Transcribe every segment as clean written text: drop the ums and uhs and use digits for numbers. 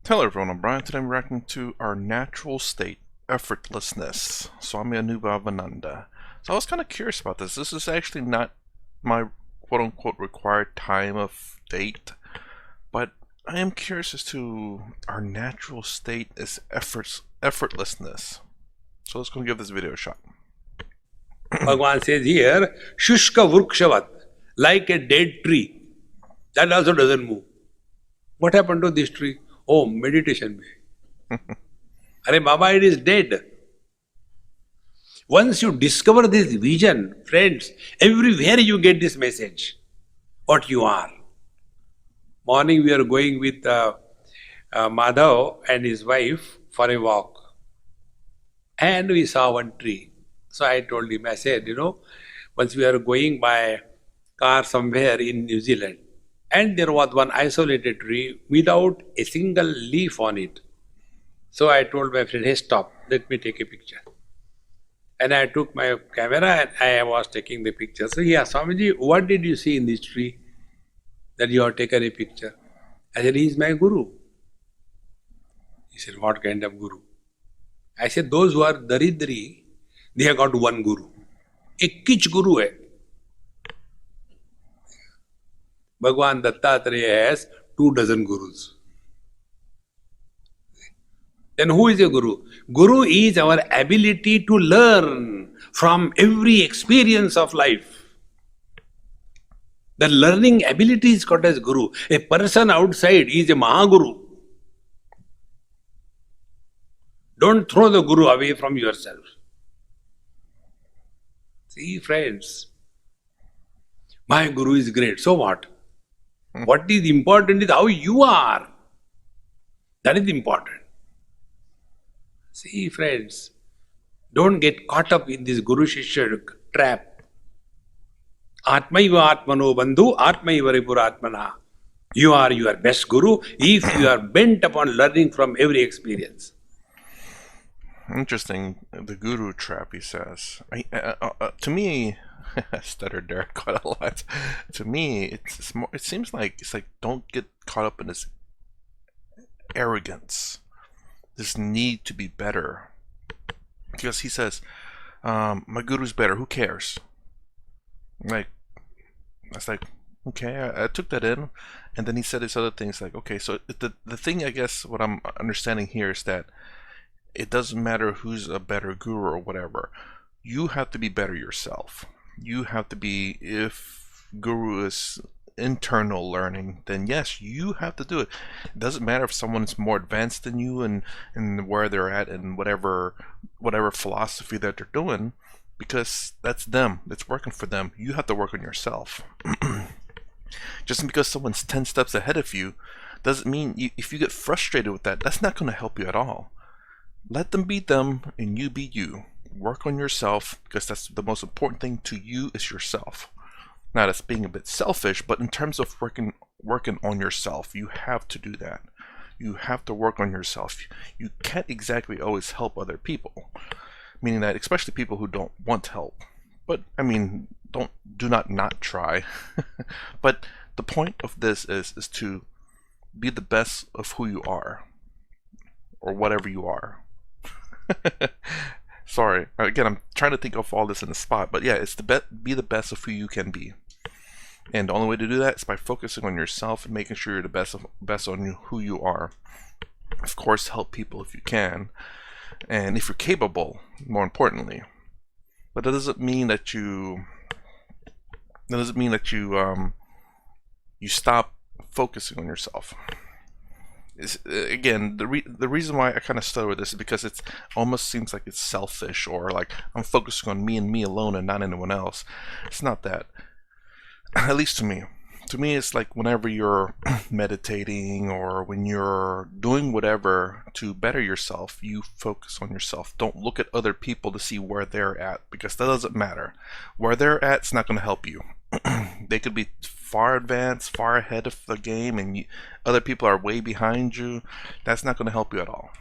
Hello everyone, I'm Brian. Today I'm reacting to our natural state, effortlessness. Swami Anubhavananda. So I was kind of curious about this. This is actually not my quote-unquote required time of date, but I am curious as to our natural state is effortlessness. So let's go and give this video a shot. Bhagavan says here, Shushka Vrukshavat, like a dead tree. That also doesn't move. What happened to this tree? Oh, meditation. Arey Baba, it is dead. Once you discover this vision, friends, everywhere you get this message, what you are. Morning we are going with Madhav and his wife for a walk. And we saw one tree. So I told him, I said, once we are going by car somewhere in New Zealand, and there was one isolated tree without a single leaf on it. So I told my friend, hey, stop, let me take a picture. And I took my camera and I was taking the picture. So he asked, Swamiji, what did you see in this tree that you have taken a picture? I said, he is my guru. He said, what kind of guru? I said, those who are daridri, they have got one guru. एक किच guru hai. Bhagavan Dattatreya has 24 gurus. Then who is a guru? Guru is our ability to learn from every experience of life. The learning ability is called as guru. A person outside is a Mahaguru. Don't throw the guru away from yourself. See, friends, my guru is great. So what? What is important is how you are. That is important. See, friends, don't get caught up in this Guru Shishya trap. Atmaiva Atmano Bandhu, Atmaiva Ripuratmana. You are your best Guru if you are bent upon learning from every experience. Interesting, the guru trap, he says. To me, I stuttered there quite a lot. To me, it's more, it seems like it's like don't get caught up in this arrogance, this need to be better. Because he says, my guru's better, who cares? Like, I was like, okay, I took that in, and then he said his other things like, okay, so the thing, I guess, what I'm understanding here is that it doesn't matter who's a better guru or whatever. You have to be better yourself. You have to be, if guru is internal learning, then yes, you have to do it. It doesn't matter if someone's more advanced than you and where they're at and whatever philosophy that they're doing, because that's them. It's working for them. You have to work on yourself. Just because someone's 10 steps ahead of you doesn't mean if you get frustrated with that, that's not going to help you at all. Let them be them and you be you. Work on yourself, because that's the most important thing to you is yourself. Now that's being a bit selfish, but in terms of working on yourself, you have to do that. You have to work on yourself. You can't exactly always help other people, meaning that especially people who don't want help. But I mean, do not try. But the point of this is to be the best of who you are, or whatever you are. Sorry, again, I'm trying to think of all this in the spot, but yeah, it's be the best of who you can be, and the only way to do that is by focusing on yourself and making sure you're the best on who you are. Of course, help people if you can, and if you're capable, more importantly. But that doesn't mean that you you stop focusing on yourself. Again, the reason why I kind of stutter with this is because it almost seems like it's selfish, or like I'm focusing on me and me alone and not anyone else. It's not that. At least to me. To me, it's like whenever you're meditating or when you're doing whatever to better yourself, you focus on yourself. Don't look at other people to see where they're at, because that doesn't matter. Where they're at is not going to help you. They could be far advanced, far ahead of the game, and other people are way behind you. That's not going to help you at all.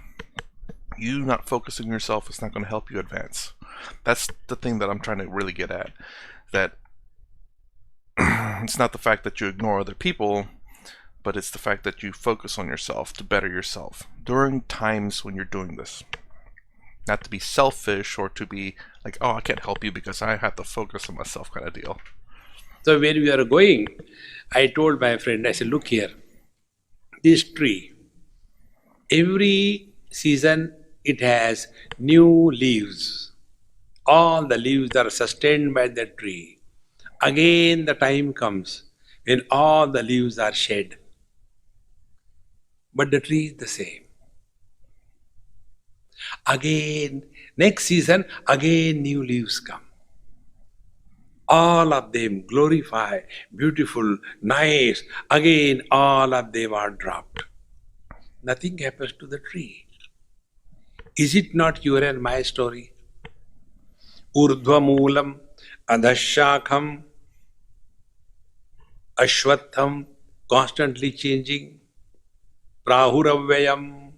You not focusing on yourself is not going to help you advance. That's the thing that I'm trying to really get at. That it's not the fact that you ignore other people, but it's the fact that you focus on yourself to better yourself during times when you're doing this. Not to be selfish or to be like, oh, I can't help you because I have to focus on myself kind of deal. So when we are going, I told my friend, I said, look here, this tree, every season it has new leaves. All the leaves are sustained by the tree. Again, the time comes when all the leaves are shed. But the tree is the same. Again, next season, again new leaves come. All of them glorify, beautiful, nice. Again, all of them are dropped. Nothing happens to the tree. Is it not your and my story? Urdhvamulam, adhashakham, ashwatham, constantly changing, prahuravayam.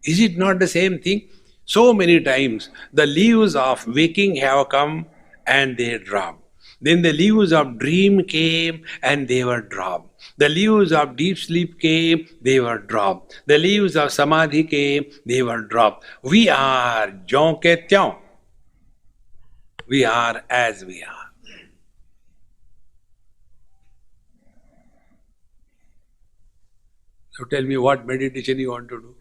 Is it not the same thing? So many times the leaves of waking have come and they dropped. Then the leaves of dream came and they were dropped. The leaves of deep sleep came, they were dropped. The leaves of samadhi came, they were dropped. We are jyon ke tyon. We are as we are. So tell me what meditation you want to do.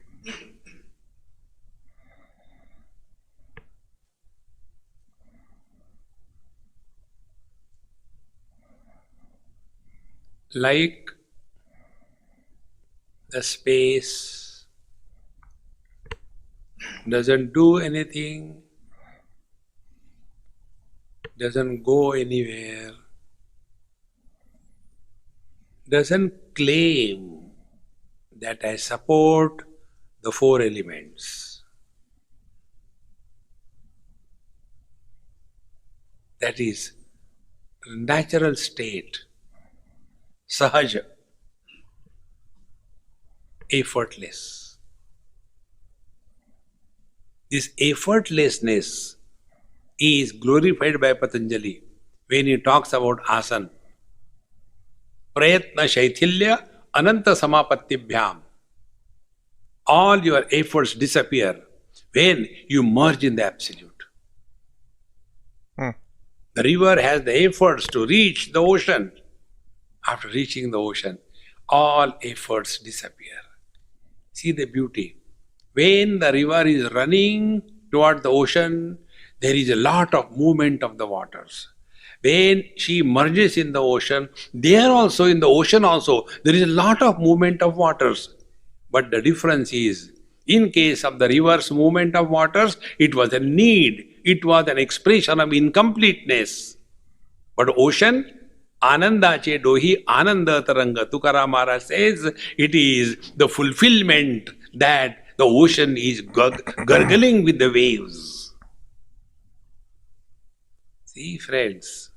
Like the space doesn't do anything, doesn't go anywhere, doesn't claim that I support the four elements. That is natural state, sahaja, effortless. This effortlessness is glorified by Patanjali when he talks about asana. Prayatna shaithilya ananta samapatibhyam. All your efforts disappear when you merge in the absolute. The river has the efforts to reach the ocean. After reaching the ocean, all efforts disappear. See the beauty. When the river is running toward the ocean, there is a lot of movement of the waters. When she merges in the ocean, there also in the ocean also, there is a lot of movement of waters. But the difference is, in case of the river's movement of waters, it was a need, it was an expression of incompleteness. But ocean, Ananda che dohi ananda taranga. Tukaram Maharaj says it is the fulfillment that the ocean is gurgling with the waves. See, friends,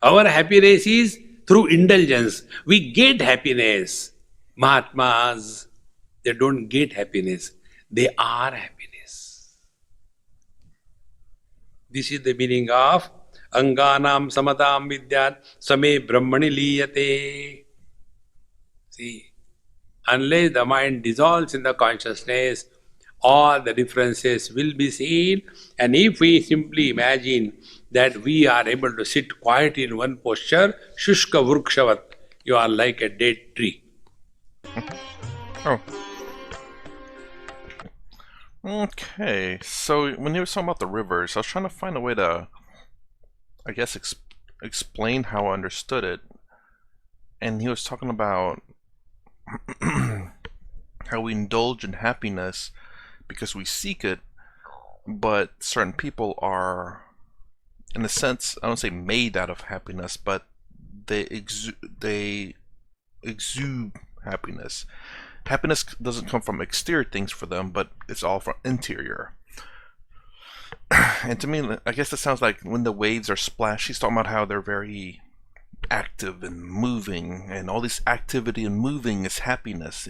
our happiness is through indulgence. We get happiness. Mahatmas, they don't get happiness. They are happiness. This is the meaning of Anganam samadam vidyat same brahmani liyate. See, unless the mind dissolves in the consciousness, all the differences will be seen. And if we simply imagine that we are able to sit quiet in one posture, shushka vrukshavat, you are like a dead tree. Oh. Okay, so when he was talking about the rivers, I was trying to find a way to, I guess, explain how I understood it. And he was talking about how we indulge in happiness because we seek it, but certain people are, in a sense, I don't say made out of happiness, but they exude happiness. Happiness doesn't come from exterior things for them, but it's all from interior. And to me, I guess it sounds like when the waves are splashed, he's talking about how they're very active and moving, and all this activity and moving is happiness.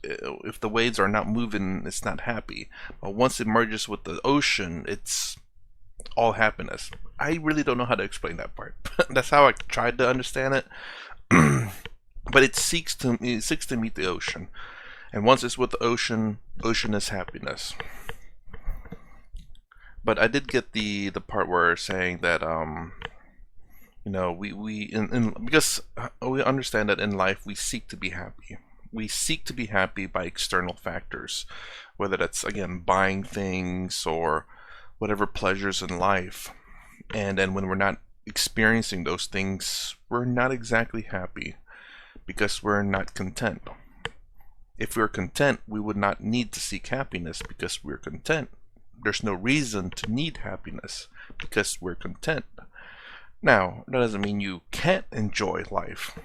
If the waves are not moving, it's not happy. But once it merges with the ocean, it's all happiness. I really don't know how to explain that part. That's how I tried to understand it. but it seeks to meet the ocean, and once it's with the ocean, ocean is happiness. But I did get the part where it's saying that because we understand that in life we seek to be happy. We seek to be happy by external factors, whether that's again buying things or whatever pleasures in life. And then when we're not experiencing those things, we're not exactly happy because we're not content. If we're content, we would not need to seek happiness because we're content. There's no reason to need happiness because we're content. Now, that doesn't mean you can't enjoy life.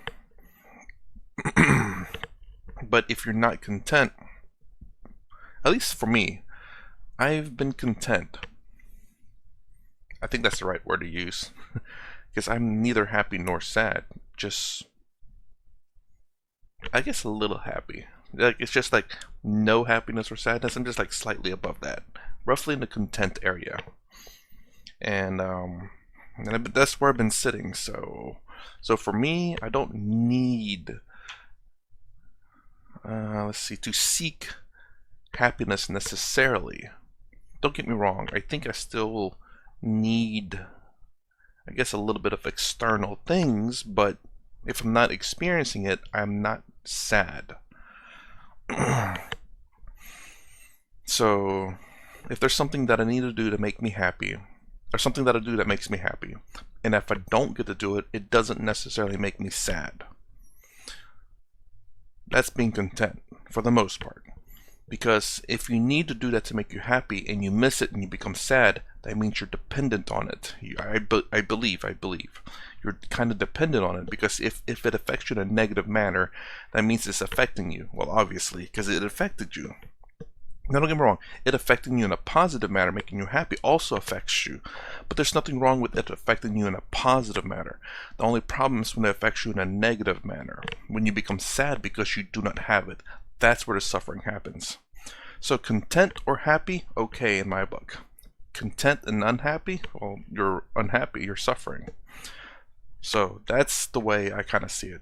But if you're not content, at least for me, I've been content. I think that's the right word to use. Because I'm neither happy nor sad. Just, I guess, a little happy. Like, it's just like no happiness or sadness. I'm just like slightly above that. Roughly in the content area. And that's where I've been sitting. So for me, I don't need, to seek happiness necessarily. Don't get me wrong. I think I still need, I guess, a little bit of external things, but if I'm not experiencing it, I'm not sad. So, if there's something that I need to do to make me happy, or something that I do that makes me happy, and if I don't get to do it, it doesn't necessarily make me sad. That's being content, for the most part. Because if you need to do that to make you happy and you miss it and you become sad, that means you're dependent on it. I believe. You're kind of dependent on it because if it affects you in a negative manner, that means it's affecting you. Well, obviously, because it affected you. Now, don't get me wrong, it affecting you in a positive manner, making you happy, also affects you. But there's nothing wrong with it affecting you in a positive manner. The only problem is when it affects you in a negative manner. When you become sad because you do not have it. That's where the suffering happens. So content or happy, okay in my book. Content and unhappy, well, you're unhappy, you're suffering. So that's the way I kind of see it.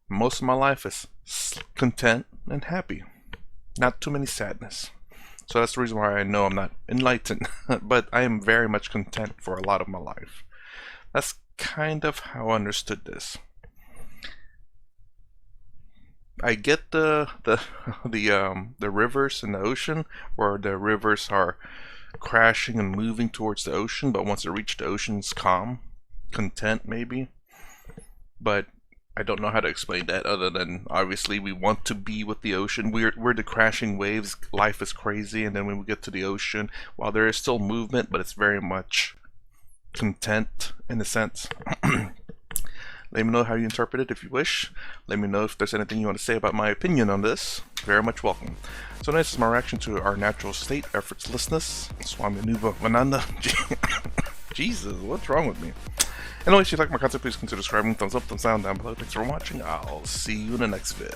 Most of my life is content and happy. Not too many sadness. So that's the reason why I know I'm not enlightened, but I am very much content for a lot of my life. That's kind of how I understood this. I get the rivers in the ocean, where the rivers are crashing and moving towards the ocean, but once they reach the ocean, it's calm, content maybe. But I don't know how to explain that other than obviously we want to be with the ocean. We're the crashing waves. Life is crazy, and then when we get to the ocean, while there is still movement, but it's very much content in a sense. Let me know how you interpret it if you wish. Let me know if there's anything you want to say about my opinion on this. Very much welcome. So this is my reaction to Our Natural State, Effortlessness, Swami Anubhavananda. Jesus, what's wrong with me? Anyway, if you like my content, please consider subscribing. Thumbs up, thumbs down below. Thanks for watching. I'll see you in the next vid.